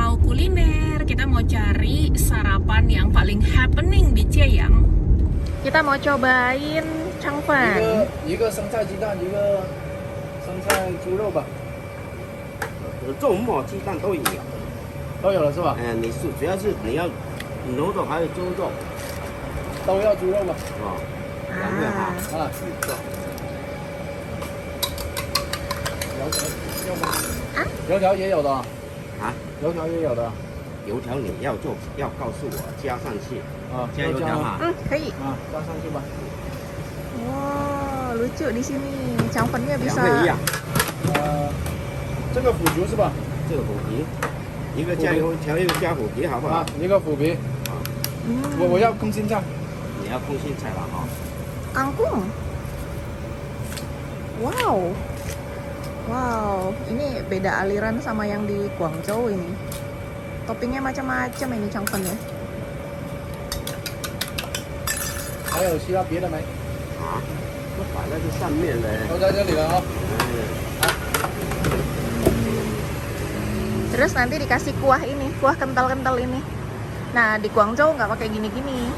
mau kuliner, kita mau cari sarapan yang paling happening di Chieyang. Kita mau cobain changfan. 一个生菜鸡蛋，一个生菜猪肉吧，肉末鸡蛋都有，都有了是吧？你是主要是你要牛肉还有猪肉都要猪肉吧？哦，两个哈，啊，油条要吗？啊？油条也有的，啊，油条也有的，油条你要做要告诉我加上去，啊，加油条哈，可以. 啊，加上去吧。 Wow, lucu di sini. Changfannya 两 bisa. 个一样，这个腐竹是吧？这个虎皮，一个加油条，一个加虎皮，好不好？啊，一个腐皮，我要空心菜。你要空心菜了哈。 Kangkung. Wow. Wow, ini beda aliran sama yang di Guangzhou ini. Toppingnya macam-macam ini changfannya. 还有其他别的没？ 啊，都摆在这上面嘞。都在这里了啊。 Terus nanti dikasih kuah ini, kuah kental-kental ini. Nah, di Guangzhou nggak pakai gini-gini.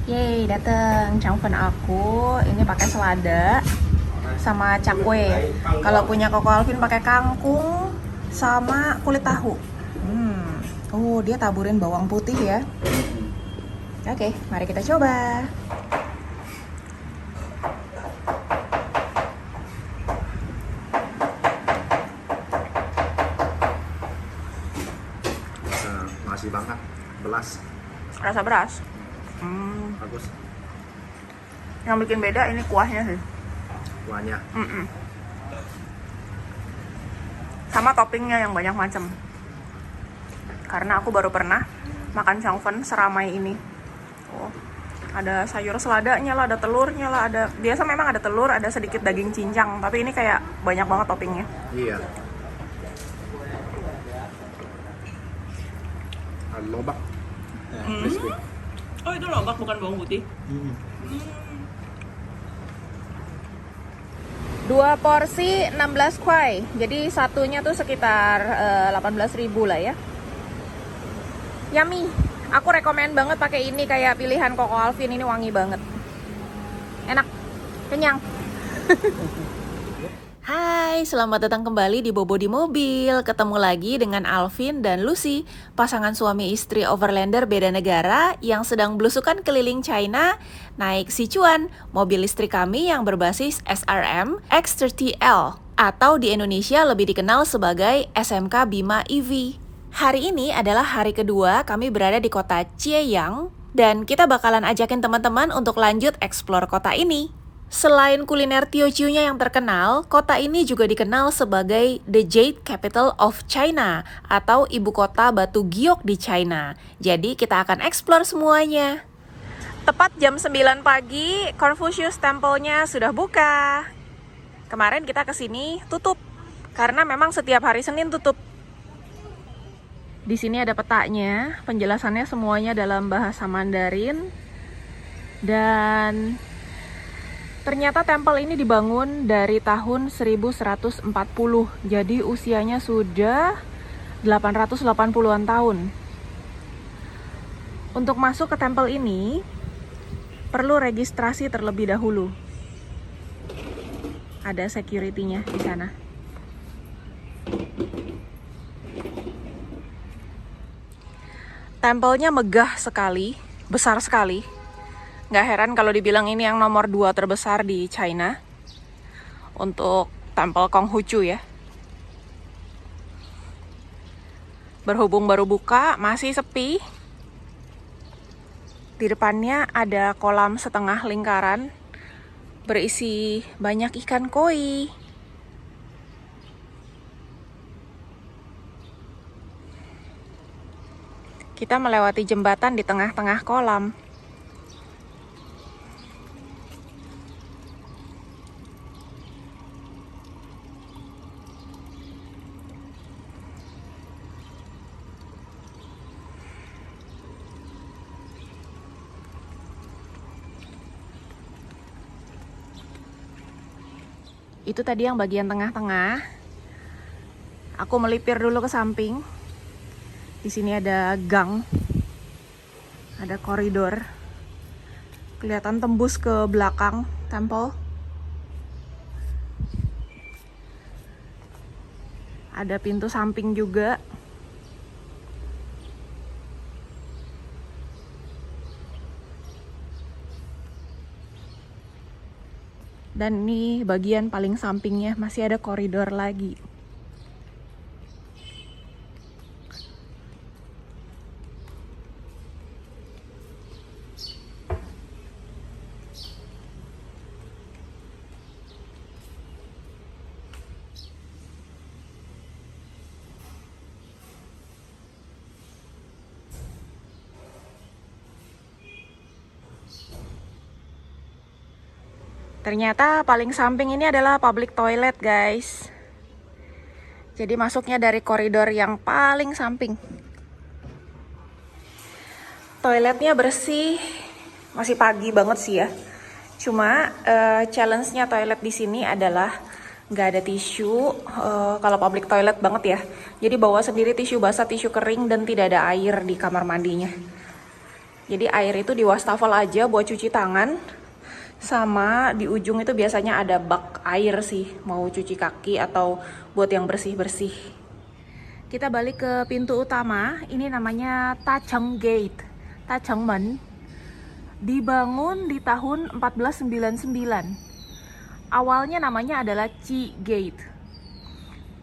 Yeay, dateng changfan aku. Ini pakai selada sama cakwe. Kalau punya Koko Alvin pakai kangkung sama kulit tahu. Oh, dia taburin bawang putih ya. Oke, mari kita coba. Nasi banget, belas, Rasa beras. bagus. Yang bikin beda ini kuahnya sih. Kuahnya. Sama toppingnya yang banyak macam. Karena aku baru pernah makan changfan seramai ini. Oh, ada sayur seladanya lah, ada telurnya lah, ada biasa memang ada telur, ada sedikit daging cincang, tapi ini kayak banyak banget toppingnya. Iya. Lobak. Crispy. Oh, itu lobak bukan bawang putih. 2 porsi 16 kuai. Jadi satunya tuh sekitar 18.000 lah ya. Yummy. Aku rekomen banget pakai ini, kayak pilihan Koko Alvin ini wangi banget. Enak. Kenyang. Hai, selamat datang kembali di Bobo di Mobil. Ketemu lagi dengan Alvin dan Lucy, pasangan suami istri overlander beda negara yang sedang belusukan keliling China naik Sichuan, mobil listrik kami yang berbasis SRM X30L atau di Indonesia lebih dikenal sebagai SMK Bima EV. Hari ini adalah hari kedua kami berada di kota Chieyang dan kita bakalan ajakin teman-teman untuk lanjut explore kota ini. Selain kuliner Teochew-nya yang terkenal, kota ini juga dikenal sebagai The Jade Capital of China atau ibu kota batu giok di China. Jadi kita akan explore semuanya. Tepat jam 9 pagi, Confucius Temple-nya sudah buka. Kemarin kita kesini tutup, karena memang setiap hari Senin tutup. Di sini ada petanya, penjelasannya semuanya dalam bahasa Mandarin. Dan ternyata tempel ini dibangun dari tahun 1140, jadi usianya sudah 880-an tahun. Untuk masuk ke tempel ini, perlu registrasi terlebih dahulu. Ada security-nya di sana. Tempelnya megah sekali, besar sekali. Nggak heran kalau dibilang ini yang nomor 2 terbesar di China untuk tempel Konghucu ya. Berhubung baru buka, masih sepi. Di depannya ada kolam setengah lingkaran berisi banyak ikan koi. Kita melewati jembatan di tengah-tengah kolam. Itu tadi yang bagian tengah-tengah. Aku melipir dulu ke samping. Di sini ada gang, ada koridor, kelihatan tembus ke belakang temple. Ada pintu samping juga. Dan ini bagian paling sampingnya, masih ada koridor lagi. Ternyata paling samping ini adalah public toilet, guys. Jadi masuknya dari koridor yang paling samping. Toiletnya bersih, masih pagi banget sih ya. Cuma challenge-nya toilet di sini adalah nggak ada tisu. Kalau public toilet banget ya. Jadi bawa sendiri tisu basah, tisu kering, dan tidak ada air di kamar mandinya. Jadi air itu di wastafel aja buat cuci tangan. Sama di ujung itu biasanya ada bak air sih, mau cuci kaki atau buat yang bersih-bersih. Kita balik ke pintu utama, ini namanya Tacheng Gate, Tachengmen. Dibangun di tahun 1499. Awalnya namanya adalah Qi Gate.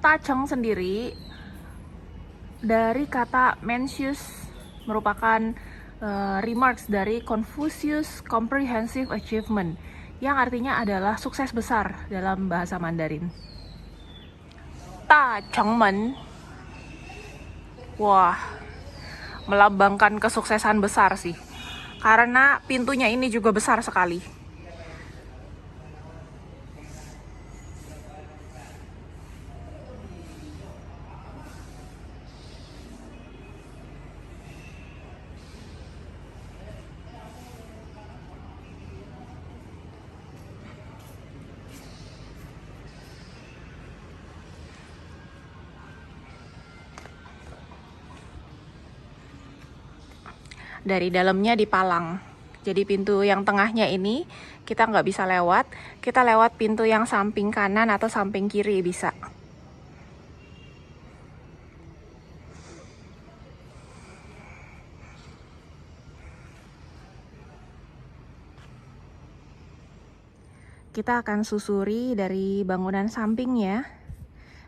Tacheng sendiri dari kata Mencius, merupakan remarks dari Confucius Comprehensive Achievement, yang artinya adalah sukses besar dalam bahasa Mandarin. Tachengmen, wah, melambangkan kesuksesan besar sih, karena pintunya ini juga besar sekali. Dari dalamnya dipalang. Jadi pintu yang tengahnya ini kita nggak bisa lewat. Kita lewat pintu yang samping kanan atau samping kiri bisa. Kita akan susuri dari bangunan sampingnya.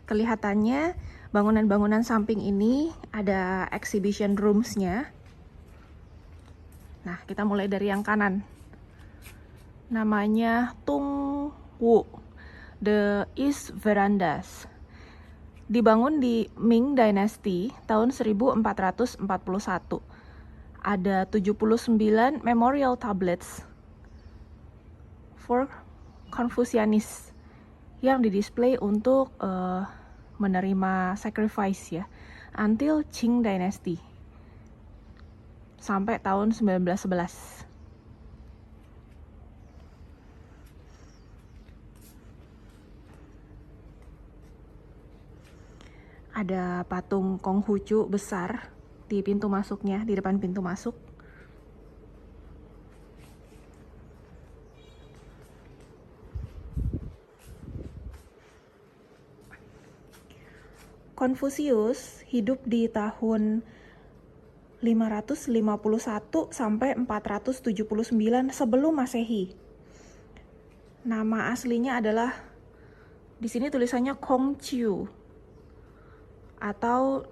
Kelihatannya bangunan-bangunan samping ini ada exhibition rooms-nya. Nah, kita mulai dari yang kanan. Namanya Tung Wu, The East Verandas. Dibangun di Ming Dynasty tahun 1441. Ada 79 memorial tablets for Confucianis yang didisplay untuk menerima sacrifice ya, until Qing Dynasty. Sampai tahun 1911. Ada patung Konghucu besar di pintu masuknya, di depan pintu masuk. Confucius hidup di tahun 551 sampai 479 sebelum Masehi. Nama aslinya adalah, di sini tulisannya Kongqiu, atau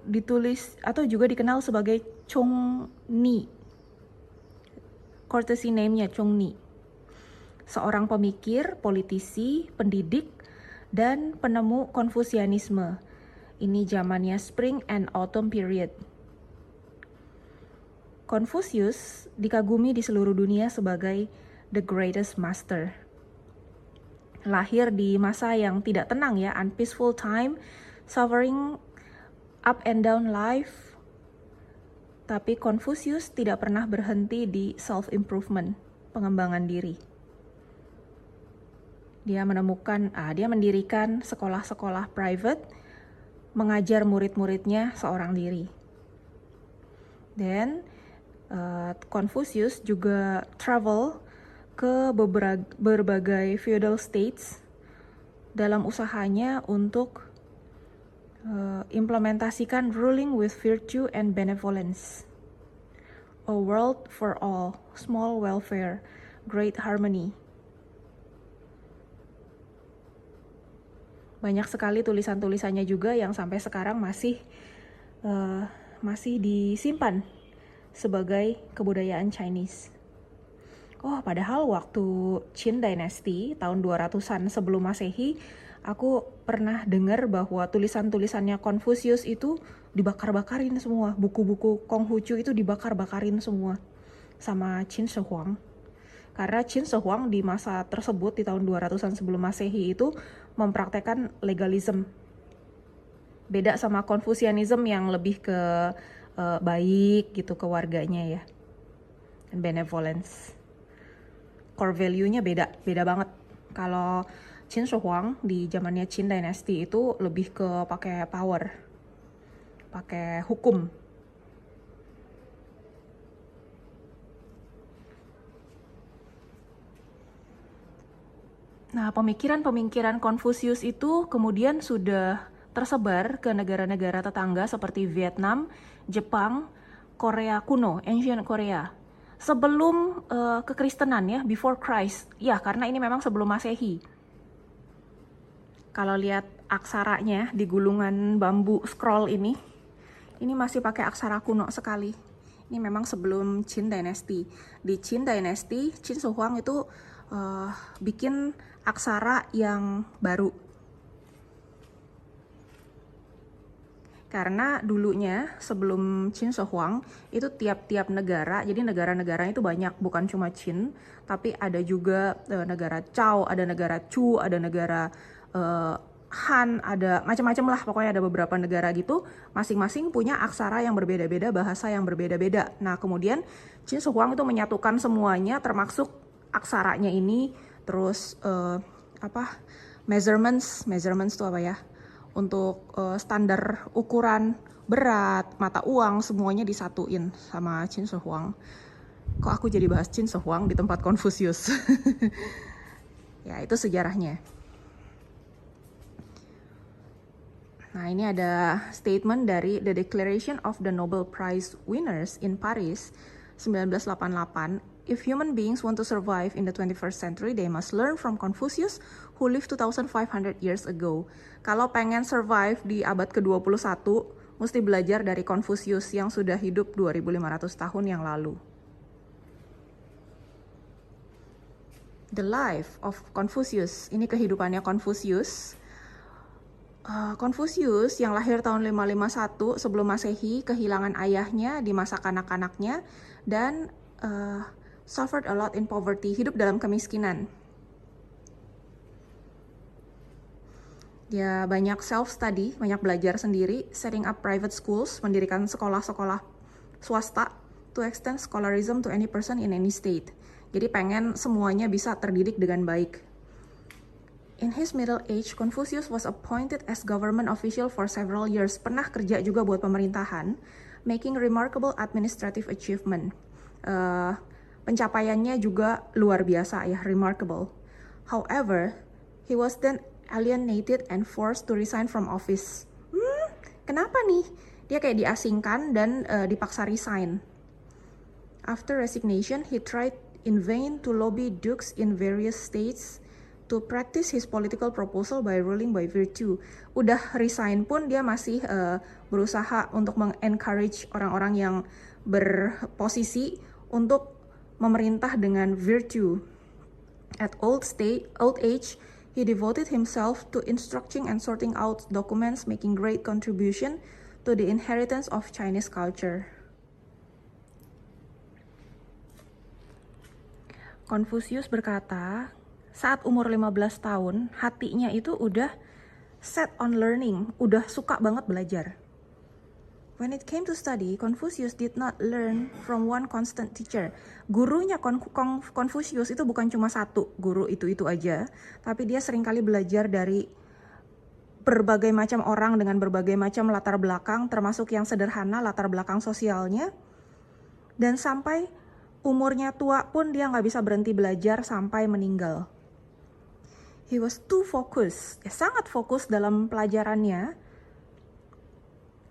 juga dikenal sebagai Chongni. Courtesy name-nya Chongni. Seorang pemikir, politisi, pendidik, dan penemu Konfusianisme. Ini zamannya Spring and Autumn period. Confucius dikagumi di seluruh dunia sebagai the greatest master. Lahir di masa yang tidak tenang ya, unpeaceful time, suffering up and down life. Tapi Confucius tidak pernah berhenti di self-improvement, pengembangan diri. Dia mendirikan sekolah-sekolah private, mengajar murid-muridnya seorang diri. Dan Confucius juga travel ke berbagai feudal states dalam usahanya untuk implementasikan ruling with virtue and benevolence. A world for all, small welfare, great harmony. Banyak sekali tulisan-tulisannya juga yang sampai sekarang masih disimpan sebagai kebudayaan Chinese. Oh, padahal waktu Qin Dynasty tahun 200-an sebelum Masehi, aku pernah dengar bahwa tulisan-tulisannya Confucius itu dibakar-bakarin semua. Buku-buku Konghucu itu dibakar-bakarin semua sama Qin Shi Huang. Karena Qin Shi Huang di masa tersebut di tahun 200-an sebelum Masehi itu mempraktekkan legalism. Beda sama Confucianism yang lebih ke baik gitu ke warganya ya. Dan benevolence. Core value-nya beda banget. Kalau Qin Shi Huang di zamannya Qin Dynasty itu lebih ke pakai power, pakai hukum. Nah, pemikiran-pemikiran Confucius itu kemudian sudah tersebar ke negara-negara tetangga seperti Vietnam, Jepang, Korea kuno, Ancient Korea. Sebelum kekristenan ya, before Christ. Ya, karena ini memang sebelum Masehi. Kalau lihat aksaranya di gulungan bambu scroll ini masih pakai aksara kuno sekali. Ini memang sebelum Qin Dynasty. Di Qin Dynasty, Qin Shi Huang itu bikin aksara yang baru. Karena dulunya sebelum Qin Shi Huang itu tiap-tiap negara, jadi negara-negaranya itu banyak, bukan cuma Qin, tapi ada juga negara Chao, ada negara Chu, ada negara Han, ada macam-macam lah, pokoknya ada beberapa negara gitu, masing-masing punya aksara yang berbeda-beda, bahasa yang berbeda-beda. Nah kemudian Qin Shi Huang itu menyatukan semuanya, termasuk aksaranya ini, terus measurements itu apa ya? Untuk standar ukuran berat, mata uang, semuanya disatuin sama Qin Shi Huang. Kok aku jadi bahas Qin Shi Huang di tempat Confucius? Ya, itu sejarahnya. Nah, ini ada statement dari The Declaration of the Nobel Prize Winners in Paris, 1988. If human beings want to survive in the 21st century, they must learn from Confucius, who lived 2,500 years ago. Kalau pengen survive di abad ke-21, mesti belajar dari Confucius yang sudah hidup 2.500 tahun yang lalu. The life of Confucius. Ini kehidupannya Confucius. Confucius yang lahir tahun 551 sebelum Masehi, kehilangan ayahnya di masa kanak-kanaknya, dan suffered a lot in poverty, hidup dalam kemiskinan. Dia banyak self-study, banyak belajar sendiri, setting up private schools, mendirikan sekolah-sekolah swasta, to extend scholarism to any person in any state. Jadi pengen semuanya bisa terdidik dengan baik. In his middle age, Confucius was appointed as government official for several years. Pernah kerja juga buat pemerintahan, making remarkable administrative achievement. Pencapaiannya juga luar biasa ya, remarkable. However, he was then alienated and forced to resign from office. Kenapa nih? Dia kayak diasingkan dan dipaksa resign. After resignation, he tried in vain to lobby dukes in various states to practice his political proposal by ruling by virtue. Udah resign pun dia masih berusaha untuk mengencourage orang-orang yang berposisi untuk memerintah dengan virtue. At old age, he devoted himself to instructing and sorting out documents, making great contribution to the inheritance of Chinese culture. Confucius berkata, saat umur 15 tahun, hatinya itu udah set on learning, udah suka banget belajar. When it came to study, Confucius did not learn from one constant teacher. Gurunya Confucius itu bukan cuma satu guru itu aja, tapi dia seringkali belajar dari berbagai macam orang dengan berbagai macam latar belakang, termasuk yang sederhana latar belakang sosialnya. Dan sampai umurnya tua pun dia nggak bisa berhenti belajar sampai meninggal. He was too focused, sangat fokus dalam pelajarannya.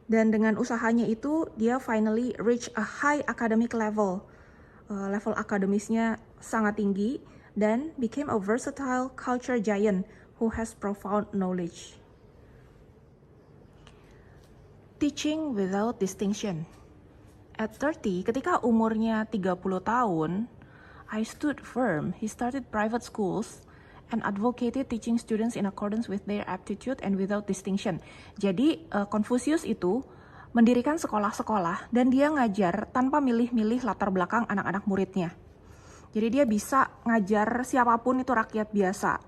Dan dengan usahanya itu, dia finally reach a high academic level. Level akademisnya sangat tinggi dan became a versatile culture giant who has profound knowledge. Teaching without distinction. At 30, ketika umurnya 30 tahun, I stood firm. He started private schools and advocated teaching students in accordance with their aptitude and without distinction. Jadi Confucius itu mendirikan sekolah-sekolah dan dia ngajar tanpa milih-milih latar belakang anak-anak muridnya. Jadi dia bisa ngajar siapapun itu rakyat biasa.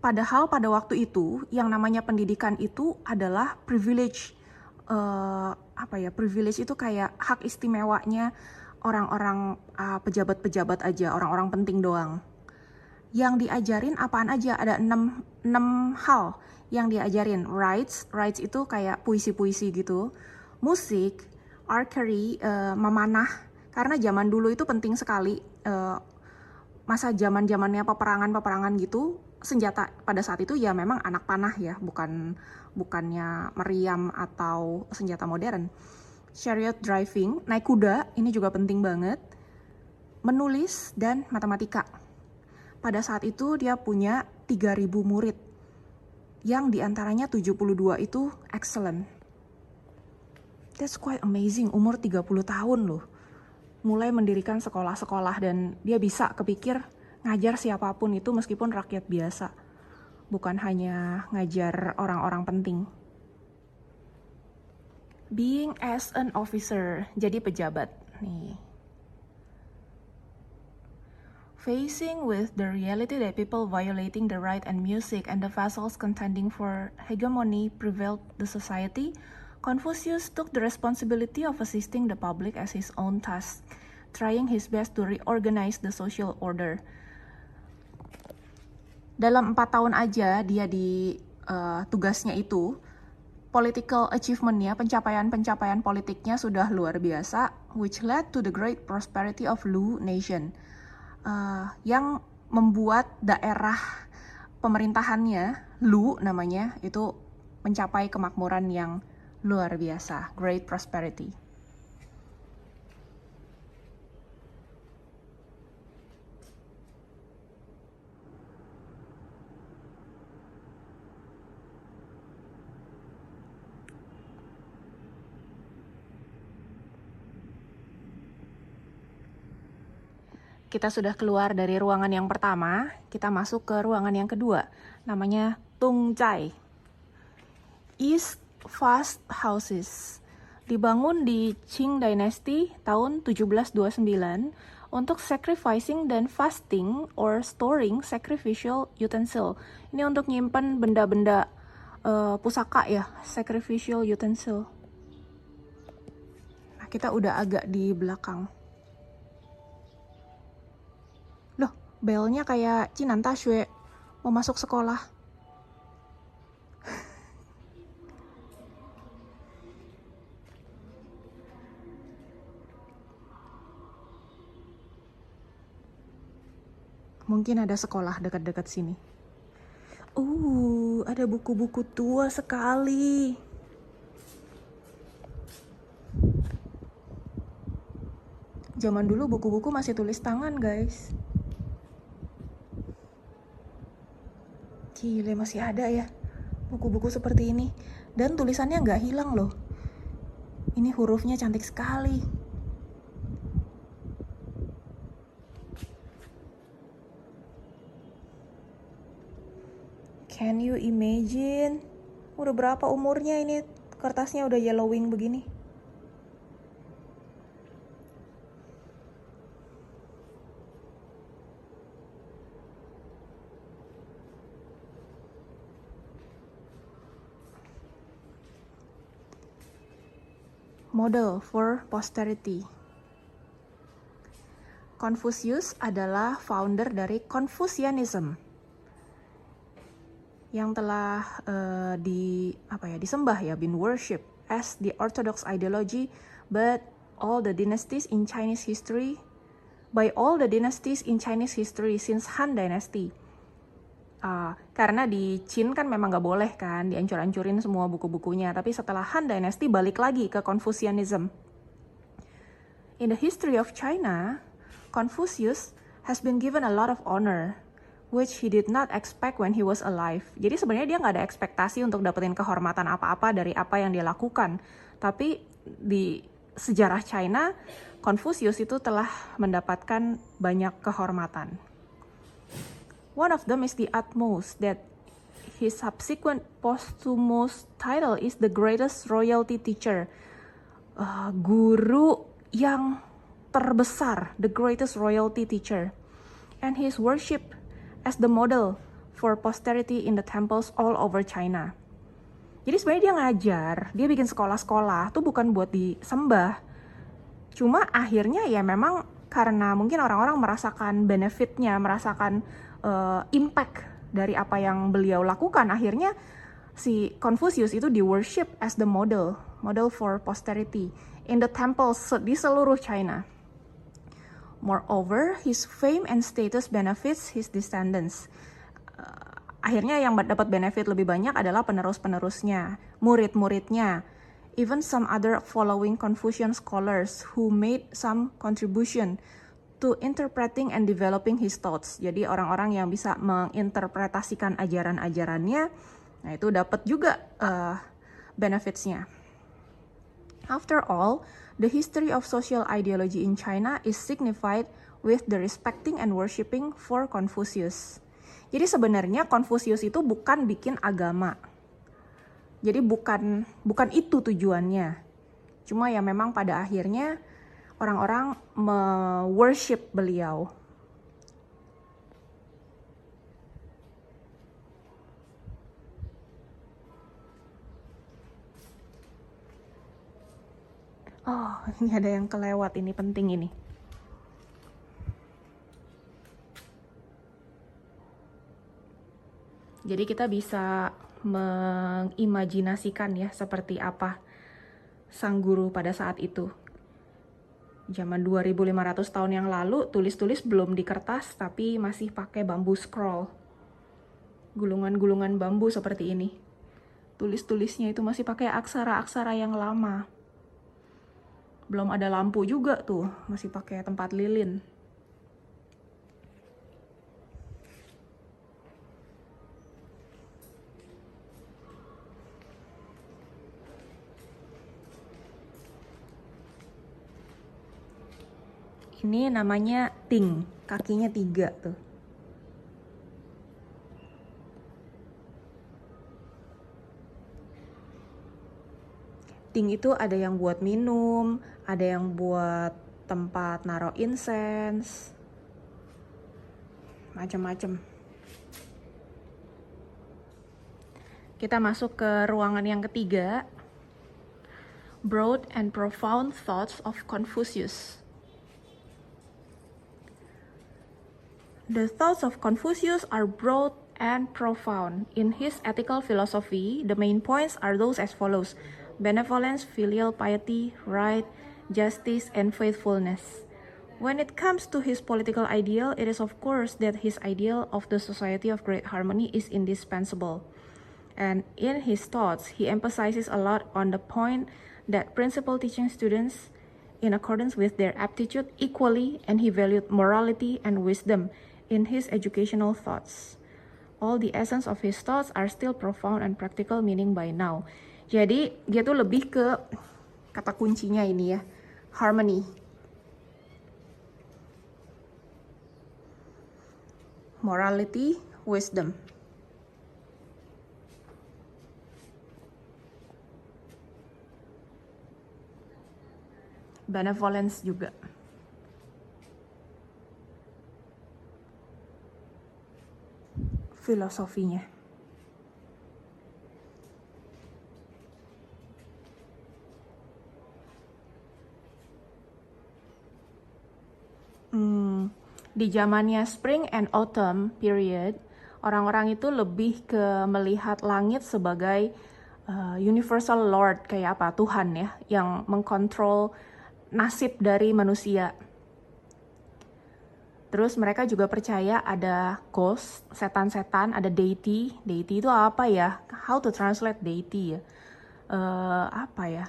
Padahal pada waktu itu yang namanya pendidikan itu adalah privilege. Privilege itu kayak hak istimewanya orang-orang pejabat-pejabat aja, orang-orang penting doang. Yang diajarin apaan aja, ada 6 hal yang diajarin. Rights itu kayak puisi-puisi gitu. Musik, archery, memanah, karena zaman dulu itu penting sekali. Masa zaman-zamannya peperangan gitu, senjata pada saat itu ya memang anak panah ya, bukannya meriam atau senjata modern. Chariot driving, naik kuda, ini juga penting banget. Menulis dan matematika. Pada saat itu dia punya 3.000 murid, yang diantaranya 72 itu excellent. That's quite amazing, umur 30 tahun loh. Mulai mendirikan sekolah-sekolah dan dia bisa kepikir ngajar siapapun itu meskipun rakyat biasa. Bukan hanya ngajar orang-orang penting. Being as an officer, jadi pejabat. Nih. Facing with the reality that people violating the right and music and the vassals contending for hegemony prevailed the society, Confucius took the responsibility of assisting the public as his own task, trying his best to reorganize the social order. Dalam 4 tahun aja dia di tugasnya itu, political achievement-nya, pencapaian politiknya sudah luar biasa, which led to the great prosperity of Lu nation. Yang membuat daerah pemerintahannya, Lu namanya, itu mencapai kemakmuran yang luar biasa, great prosperity. Kita sudah keluar dari ruangan yang pertama, kita masuk ke ruangan yang kedua, namanya Tung Chai. East Fast Houses, dibangun di Qing Dynasty tahun 1729 untuk sacrificing dan fasting or storing sacrificial utensil. Ini untuk nyimpen benda-benda pusaka ya, sacrificial utensil. Nah, kita udah agak di belakang. Belnya kayak Jinan Daxue, mau masuk sekolah. Mungkin ada sekolah dekat-dekat sini. Ada buku-buku tua sekali. Zaman dulu buku-buku masih tulis tangan, guys. Gile, masih ada ya buku-buku seperti ini. Dan tulisannya nggak hilang loh. Ini hurufnya cantik sekali. Can you imagine? Udah berapa umurnya ini? Kertasnya udah yellowing begini. Model for posterity. Confucius adalah founder dari Confucianism yang telah disembah ya, been worshipped as the orthodox ideology, but all the dynasties in Chinese history, by all the dynasties in Chinese history since Han Dynasty. Karena di Qin kan memang nggak boleh kan, dihancur-hancurin semua buku-bukunya. Tapi setelah Han Dynasty balik lagi ke Confucianism. In the history of China, Confucius has been given a lot of honor, which he did not expect when he was alive. Jadi sebenarnya dia nggak ada ekspektasi untuk dapetin kehormatan apa-apa dari apa yang dia lakukan. Tapi di sejarah China, Confucius itu telah mendapatkan banyak kehormatan. One of them is the utmost, that his subsequent posthumous title is the greatest royalty teacher. Guru yang terbesar, the greatest royalty teacher. And he is worshipped as the model for posterity in the temples all over China. Jadi sebenarnya dia ngajar, dia bikin sekolah-sekolah tuh bukan buat disembah. Cuma akhirnya ya memang karena mungkin orang-orang merasakan benefitnya, merasakan impact dari apa yang beliau lakukan, akhirnya si Confucius itu di worship as the model for posterity in the temples di seluruh China. Moreover, his fame and status benefits his descendants. Akhirnya yang dapat benefit lebih banyak adalah penerus-penerusnya, murid-muridnya, even some other following Confucian scholars who made some contribution to interpreting and developing his thoughts. Jadi orang-orang yang bisa menginterpretasikan ajaran-ajarannya, nah itu dapat juga benefits-nya. After all, the history of social ideology in China is signified with the respecting and worshipping for Confucius. Jadi sebenarnya Confucius itu bukan bikin agama. Jadi bukan itu tujuannya. Cuma ya memang pada akhirnya orang-orang worship beliau. Oh, ini ada yang kelewat, ini penting ini. Jadi kita bisa mengimajinasikan ya seperti apa sang guru pada saat itu. Zaman 2500 tahun yang lalu, tulis-tulis belum di kertas, tapi masih pakai bambu scroll. Gulungan-gulungan bambu seperti ini. Tulis-tulisnya itu masih pakai aksara-aksara yang lama. Belum ada lampu juga tuh, masih pakai tempat lilin. Ini namanya ting, kakinya 3 tuh. Ting itu ada yang buat minum, ada yang buat tempat naruh incense, macam-macam. Kita masuk ke ruangan yang ketiga. Broad and profound thoughts of Confucius. The thoughts of Confucius are broad and profound. In his ethical philosophy, the main points are those as follows: benevolence, filial piety, right, justice, and faithfulness. When it comes to his political ideal, it is of course that his ideal of the society of great harmony is indispensable. And in his thoughts, he emphasizes a lot on the point that principal teaching students in accordance with their aptitude equally, and he valued morality and wisdom in his educational thoughts. All the essence of his thoughts are still profound and practical meaning by now. Jadi dia tuh lebih ke kata kuncinya ini ya, harmony. Morality, wisdom. Benevolence juga. Filosofinya. Di zamannya Spring and Autumn period, orang-orang itu lebih ke melihat langit sebagai universal lord, kayak apa, Tuhan ya, yang mengkontrol nasib dari manusia. Terus mereka juga percaya ada ghost, setan-setan, ada deity. Deity itu apa ya? How to translate deity ya? Apa ya?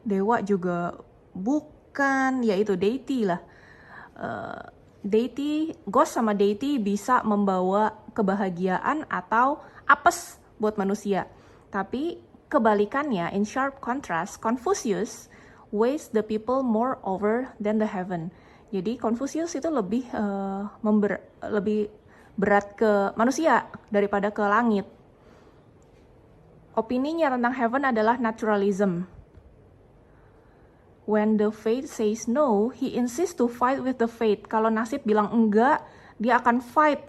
Dewa juga bukan, yaitu deity lah. Deity, ghost sama deity bisa membawa kebahagiaan atau apes buat manusia. Tapi kebalikannya, in sharp contrast, Confucius weighs the people more over than the heaven. Jadi Confucius itu lebih berat ke manusia daripada ke langit. Opininya tentang heaven adalah naturalism. When the fate says no, he insists to fight with the fate. Kalau nasib bilang enggak, dia akan fight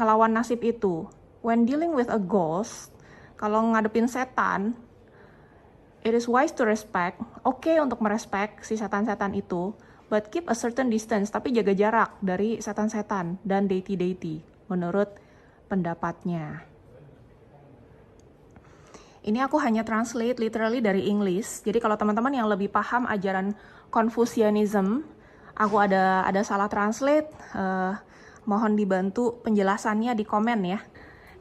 ngelawan nasib itu. When dealing with a ghost, kalau ngadepin setan, it is wise to respect. Oke untuk merespek si setan-setan itu, but keep a certain distance, tapi jaga jarak dari setan-setan dan deity-deity, menurut pendapatnya. Ini aku hanya translate literally dari English. Jadi kalau teman-teman yang lebih paham ajaran Confucianism, aku ada salah translate, mohon dibantu penjelasannya di komen ya.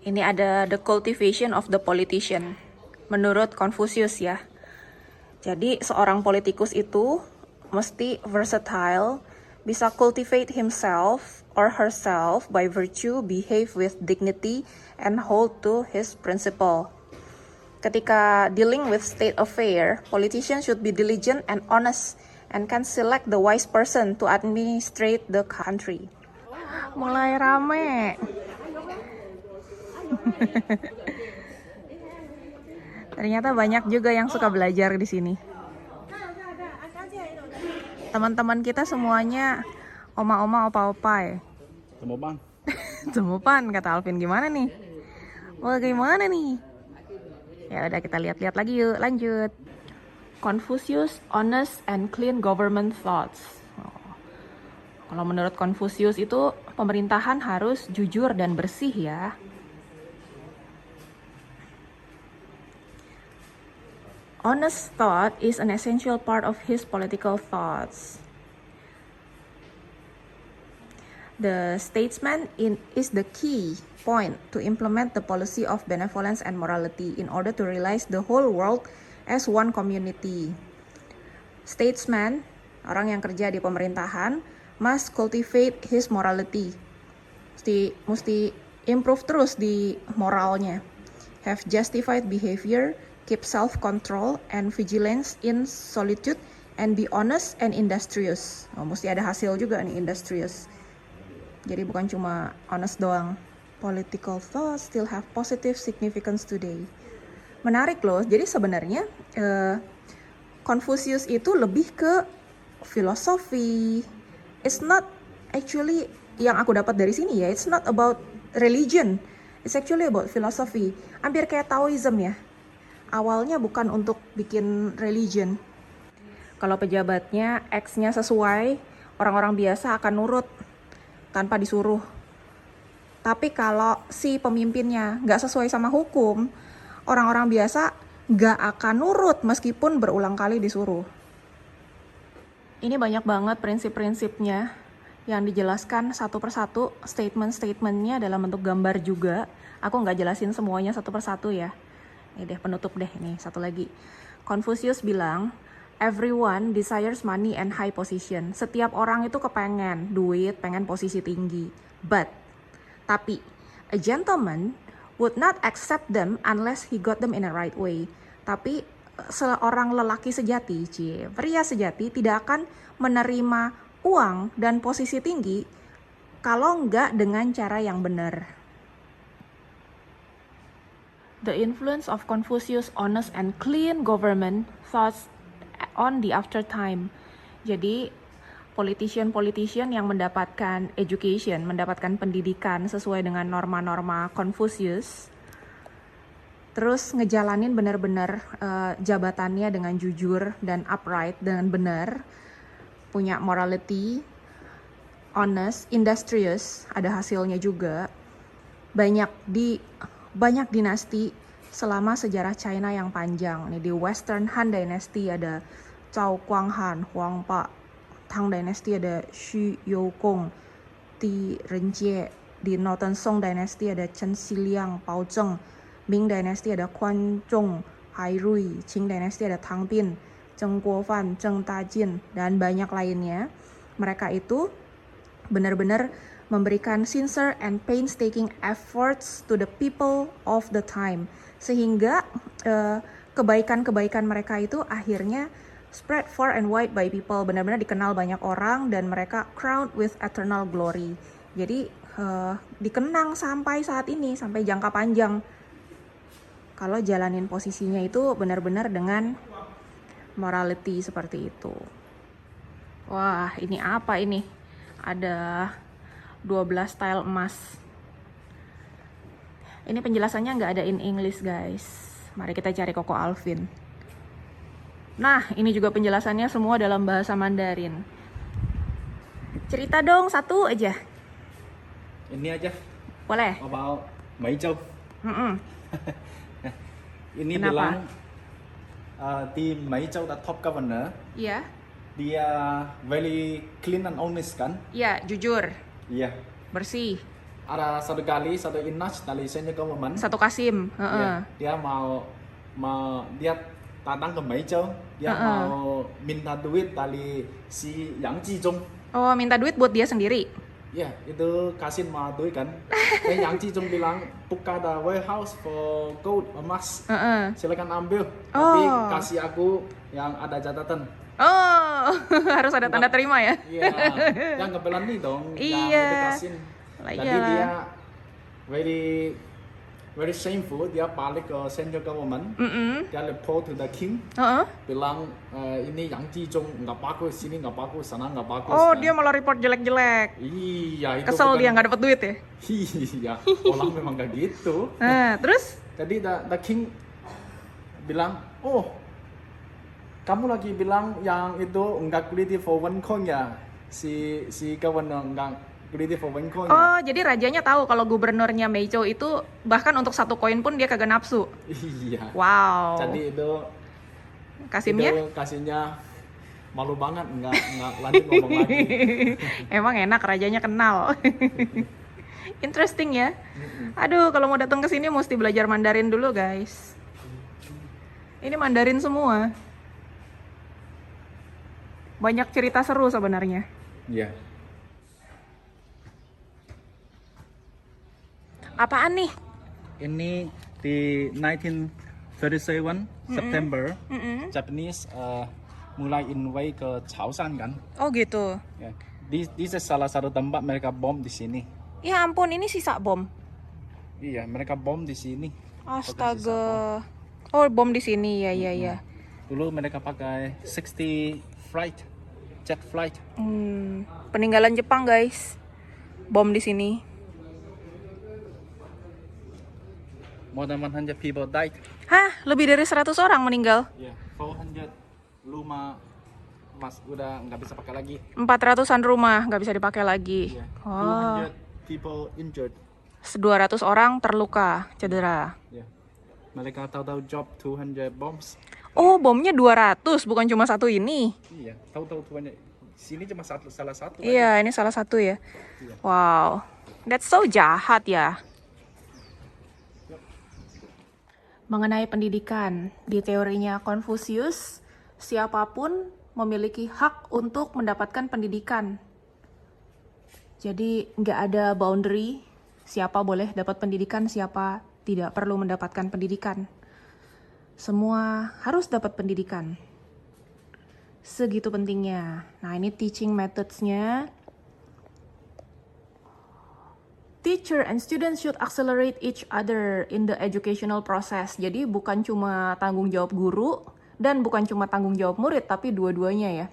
Ini ada the cultivation of the politician, menurut Confucius ya. Jadi seorang politikus itu mesti versatile, bisa cultivate himself or herself by virtue, behave with dignity, and hold to his principle. Ketika dealing with state affair, politicians should be diligent and honest and can select the wise person to administrate the country. Mulai rame. Ternyata banyak juga yang suka belajar di sini. Teman-teman kita semuanya oma-oma, opa-opa ya. Temupan. Temupan kata Alvin, gimana nih? Bagaimana nih? Ya udah kita lihat-lihat lagi yuk, lanjut. Confucius honest and clean government thoughts. Kalau menurut Confucius itu pemerintahan harus jujur dan bersih ya. Honest thought is an essential part of his political thoughts. The statesman is the key point to implement the policy of benevolence and morality in order to realize the whole world as one community. Statesman, orang yang kerja di pemerintahan, must cultivate his morality. Mesti improve terus di moralnya. Have justified behavior, keep self-control and vigilance in solitude, and be honest and industrious. Mesti ada hasil juga nih, industrious. Jadi bukan cuma honest doang. Political thoughts still have positive significance today. Menarik loh. Jadi sebenarnya Confucius itu lebih ke filosofi. It's not actually yang aku dapat dari sini ya. It's not about religion. It's actually about philosophy. Hampir kayak Taoism ya. Awalnya bukan untuk bikin religion. Kalau pejabatnya X-nya sesuai, orang-orang biasa akan nurut tanpa disuruh. Tapi kalau si pemimpinnya nggak sesuai sama hukum, orang-orang biasa nggak akan nurut meskipun berulang kali disuruh. Ini banyak banget prinsip-prinsipnya yang dijelaskan satu persatu, statement-statementnya dalam bentuk gambar juga. Aku nggak jelasin semuanya satu persatu ya. Ini deh penutup deh, ini satu lagi. Confucius bilang, everyone desires money and high position. Setiap orang itu kepengen duit, pengen posisi tinggi. Tapi, a gentleman would not accept them unless he got them in a right way. Tapi, seorang lelaki sejati, pria sejati tidak akan menerima uang dan posisi tinggi kalau nggak dengan cara yang benar. The influence of Confucius' honest and clean government thoughts on the after time. Jadi, politician yang mendapatkan education, mendapatkan pendidikan sesuai dengan norma-norma Confucius, terus ngejalanin benar-benar jabatannya dengan jujur dan upright, dengan benar, punya morality, honest, industrious, ada hasilnya juga. Banyak dinasti selama sejarah China yang panjang. Nih di Western Han Dynasty ada Zhao Guanghan, Huang Ba. Tang Dynasty ada Xu Yougong, Di Renjie. Di Northern Song Dynasty ada Chen Xiliang, Pao Zheng. Ming Dynasty ada Quan Zhong, Hai Rui. Qing Dynasty ada Tang Bin, Zheng Guofan, Zheng Dajin, dan banyak lainnya. Mereka itu benar-benar memberikan sincere and painstaking efforts to the people of the time, sehingga kebaikan-kebaikan mereka itu akhirnya spread far and wide by people, benar-benar dikenal banyak orang, dan mereka crowned with eternal glory. Jadi dikenang sampai saat ini, sampai jangka panjang, kalau jalanin posisinya itu benar-benar dengan morality seperti itu. Wah, ini apa ini? Ada 12 style emas. Ini penjelasannya nggak ada in English, guys. Mari kita cari Koko Alvin. Nah, ini juga penjelasannya semua dalam bahasa Mandarin. Cerita dong satu aja. Ini aja. Boleh? About Meizhou. Ini Kenapa? bilang di Meizhou the top governor, Iya. dia very clean and honest kan? Iya, jujur, Iya. bersih. Ada satu kali satu inach dari senior government. Satu Kasim. Iya, dia mau dia datang ke Meizhou, dia mau minta duit dari si Yang Jizong. Oh, minta duit buat dia sendiri. Ya, itu kasih mau duit kan. Dan Yang Jizong bilang buka ada warehouse for gold emas. Silakan ambil. Tapi kasih aku yang ada catatan. Oh, harus ada tanda terima ya? Iya, yang kebetulan nih dong. Iya. Yang itu kasih. Lah Jadi iyalah. dia very shameful. Dia balik ke central government. Dia report to the king. Bilang ini Yang Jizong nggak bagus, sini nggak bagus, sana nggak bagus. Oh, kan. dia malah report jelek-jelek. Iya, itu Kesel bukan- dia nggak dapet duit ya? Iya, orang memang kayak gitu. Nah, terus? Jadi the king bilang, oh, kamu lagi bilang yang itu enggak greedy for one coin ya? Si governor enggak greedy for one coin ya? Oh, jadi rajanya tahu kalau gubernurnya Meizhou itu bahkan untuk satu koin pun dia kagak nafsu. Iya. Wow. Jadi itu Kasimnya? itu kasihnya malu banget, enggak lanjut ngomong lagi. Emang enak, rajanya kenal. Interesting ya. Aduh, kalau mau datang ke sini mesti belajar Mandarin dulu, guys. Ini Mandarin semua. Banyak cerita seru sebenarnya. Iya. Apaan nih? Ini di 1937 September, Japanese mulai invade ke Chaoshan kan. Oh gitu. Ya. This is salah satu tempat mereka bom di sini. Ya ampun, ini sisa bom. Iya, mereka bom di sini. Astaga. Oh, bom di sini ya, ya. Dulu mereka pakai 60 jet flight. Peninggalan Jepang, guys. Bom di sini. More than 100 people died. Hah, lebih dari 100 orang meninggal. Ya, 400 rumah mas udah nggak bisa pakai lagi. 400-an rumah nggak bisa dipakai lagi. Ya, Oh. 200 people injured. 200 orang terluka, cedera. Ya. Mereka tahu-tahu job 200 bombs. Oh, bomnya 200, bukan cuma satu ini. Iya, tahu-tahu 200. Sini cuma salah satu. Iya, ini salah satu ya. Wow, that's so jahat ya. Mengenai pendidikan, di teorinya Confucius, siapapun memiliki hak untuk mendapatkan pendidikan. Jadi nggak ada boundary, siapa boleh dapat pendidikan, siapa tidak perlu mendapatkan pendidikan. Semua harus dapat pendidikan. Segitu pentingnya. Nah, ini teaching methods-nya. Teacher and students should accelerate each other in the educational process. Jadi bukan cuma tanggung jawab guru dan bukan cuma tanggung jawab murid, tapi dua-duanya ya.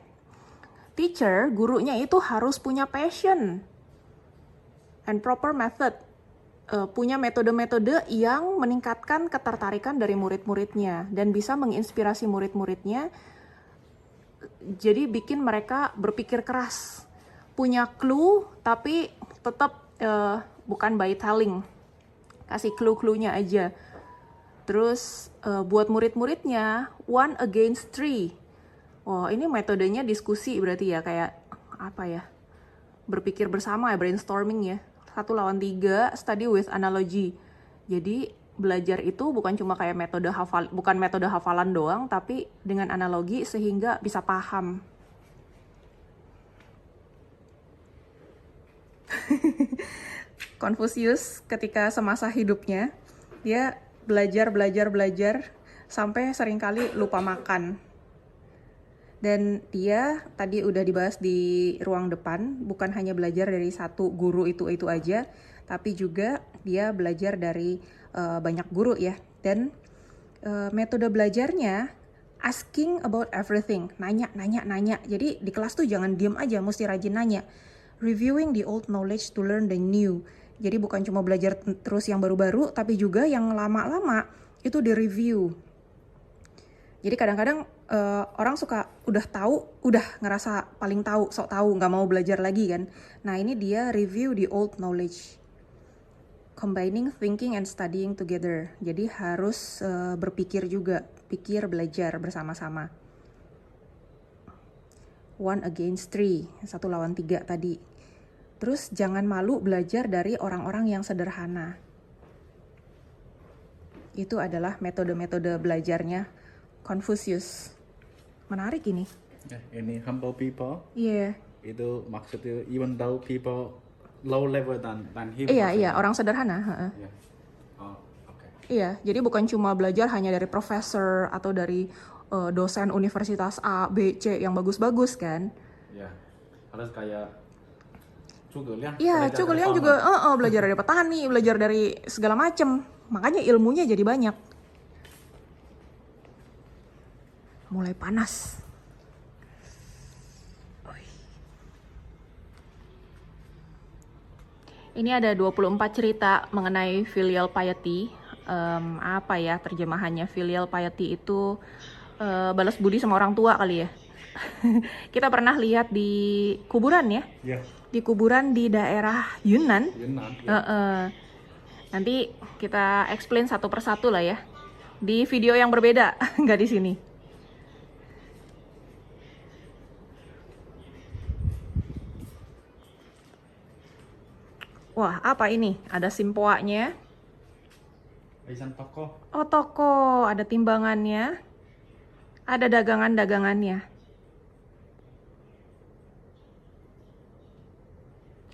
Teacher, gurunya itu harus punya passion and proper method. Punya metode-metode yang meningkatkan ketertarikan dari murid-muridnya dan bisa menginspirasi murid-muridnya. Jadi bikin mereka berpikir keras. Punya clue tapi tetap bukan by telling. Kasih clue-cluenya aja. Terus buat murid-muridnya 1 against 3. Oh, ini metodenya diskusi berarti ya, kayak apa ya? Berpikir bersama ya, brainstorming ya. 1 lawan 3, study with analogy. Jadi belajar itu bukan cuma kayak bukan metode hafalan doang, tapi dengan analogi sehingga bisa paham. Confucius ketika semasa hidupnya, dia belajar sampai seringkali lupa makan. Dan dia tadi udah dibahas di ruang depan, bukan hanya belajar dari satu guru itu aja, tapi juga dia belajar dari banyak guru ya. Dan metode belajarnya asking about everything, nanya. Jadi di kelas tuh jangan diem aja, mesti rajin nanya. Reviewing the old knowledge to learn the new. Jadi bukan cuma belajar terus yang baru-baru, tapi juga yang lama-lama itu di-review. Jadi kadang-kadang orang suka udah ngerasa paling tahu, sok tahu, nggak mau belajar lagi kan. Nah ini dia review the old knowledge. Combining thinking and studying together. Jadi harus berpikir juga, belajar bersama-sama. 1 against 3, 1 lawan 3 tadi. Terus jangan malu belajar dari orang-orang yang sederhana. Itu adalah metode-metode belajarnya Confucius. Menarik ini. Ini humble people. Iya. Itu maksudnya even though people low level than him. Iya, orang sederhana. Yeah. Oh, okay. Iya, jadi bukan cuma belajar hanya dari profesor atau dari dosen universitas A, B, C yang bagus-bagus kan. Iya. Harus kayak Zhuge Liang. Iya, Zhuge Liang juga belajar dari petani, belajar dari segala macem. Makanya ilmunya jadi banyak. Mulai panas. Ini ada 24 cerita mengenai filial piety. Apa ya terjemahannya? Filial piety itu balas budi sama orang tua kali ya. Kita pernah lihat di kuburan ya. Iya. Di kuburan di daerah Yunnan. Ya. Nanti kita explain satu persatu lah ya. Di video yang berbeda, nggak di sini. Wah, apa ini? Ada simpoaknya. Aisan toko. Oh, toko. Ada timbangannya. Ada dagangan-dagangannya.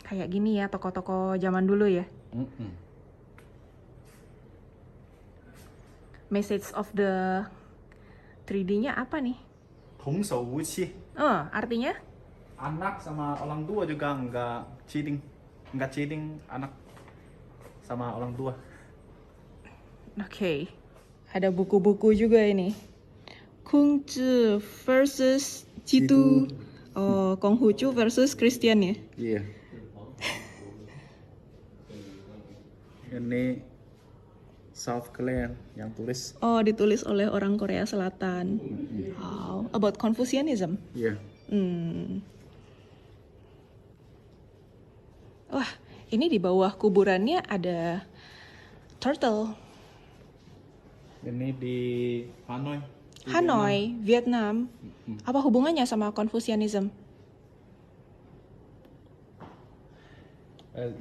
Kayak gini ya, toko-toko zaman dulu ya. Message of the 3D-nya apa nih? 童叟无欺. Artinya? Anak sama orang tua juga nggak cheating anak sama orang tua. Oke. Ada buku-buku juga ini. Kongzi versus Jitu. Oh, Konghucu versus Christian ya? Iya. Ini South Korea yang tulis. Oh, ditulis oleh orang Korea Selatan. Wow. About Confucianism. Iya. Wah, ini di bawah kuburannya ada turtle. Ini di Hanoi. Hanoi, Vietnam. Apa hubungannya sama Confucianism?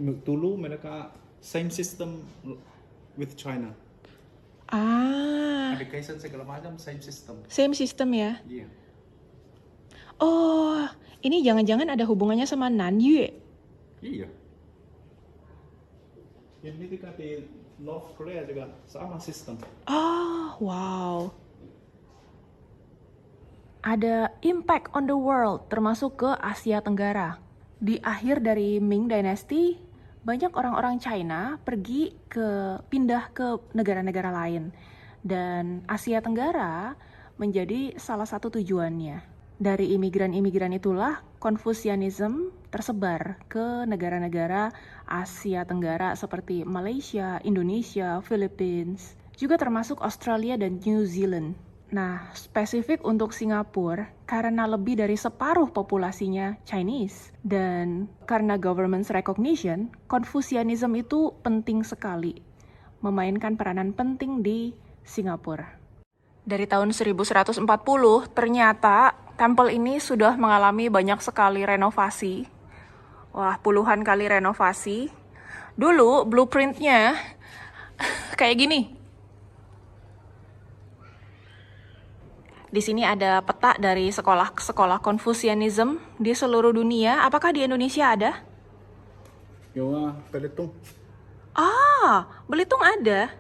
Dulu mereka same system with China. Education segala macam same system. Same system ya? Iya. Oh, ini jangan-jangan ada hubungannya sama Nanyue? Iya. Ini juga di North Korea juga sama sistem. Oh, wow. Ada impact on the world, termasuk ke Asia Tenggara. Di akhir dari Ming Dynasty, banyak orang-orang China pindah ke negara-negara lain. Dan Asia Tenggara menjadi salah satu tujuannya. Dari imigran-imigran itulah Confucianism tersebar ke negara-negara Asia Tenggara seperti Malaysia, Indonesia, Philippines, juga termasuk Australia dan New Zealand. Nah, spesifik untuk Singapura, karena lebih dari separuh populasinya Chinese, dan karena government's recognition, Confucianism itu penting sekali, memainkan peranan penting di Singapura. Dari tahun 1140, ternyata Temple ini sudah mengalami banyak sekali renovasi. Wah, puluhan kali renovasi. Dulu blueprintnya kayak gini. Di sini ada peta dari sekolah-sekolah Confucianism di seluruh dunia. Apakah di Indonesia ada? Yo, Belitung. Ah, Belitung ada.